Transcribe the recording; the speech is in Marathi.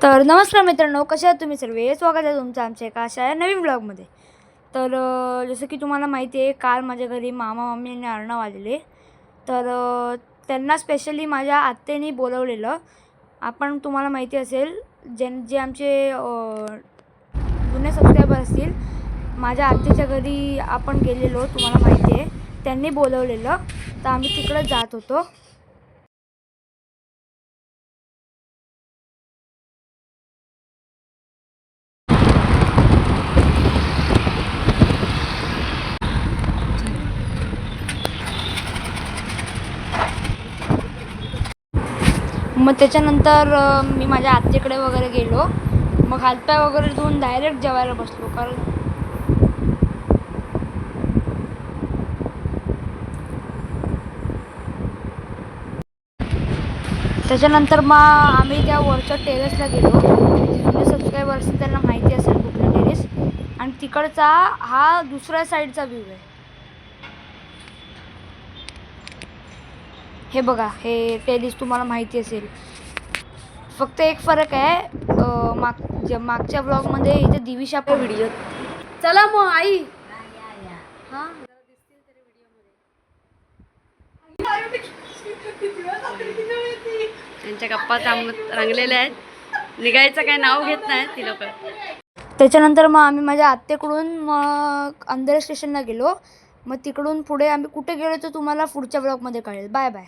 तर नमस्कार मित्रांनो, कसे आहात तुम्ही सर्व? स्वागत आहे तुमचं आमच्या एका अशा नवीन ब्लॉगमध्ये. तर जसं की तुम्हाला माहिती आहे, काल माझ्या घरी मामा मामी आणि अर्णव आलेले. तर त्यांना स्पेशली माझ्या आत्याने बोलवलेलं. आपण तुम्हाला माहिती असेल, जे आमचे जुने सबस्क्रायबर असतील, माझ्या आत्याच्या घरी आपण गेलेलो, तुम्हाला माहिती आहे. त्यांनी बोलवलेलं, तर आम्ही तिकडं जात होतो. मग त्याच्यानंतर मी माझ्या आत्याकडे वगैरे गेलो. मग हातपाय वगैरे धुवून डायरेक्ट जेवायला बसलो. कारण त्याच्यानंतर मग आम्ही त्या वरच्या टेरेसला गेलो. जुने सबस्क्रायबर्स त्यांना माहिती असेल कुठला टेरेस. आणि तिकडचा हा दुसऱ्या साईडचा व्ह्यू आहे. हे बघा, हे टेरेस तुम्हाला माहिती असेल. फक्त एक फरक आहे, मागच्या ब्लॉगमध्ये इथे दिविशा पण व्हिडिओ. चला मग आई. हां, त्यांच्या गप्पा रंगलेल्या आहेत. निघायचं काय नाव घेत नाही ती लोक. त्याच्यानंतर मग आम्ही माझ्या आत्याकडून मग अंधेरी स्टेशनला गेलो. मग तिकडून पुढे आम्ही कुठे गेलो तर तुम्हाला पुढच्या ब्लॉगमध्ये कळेल. Bye bye.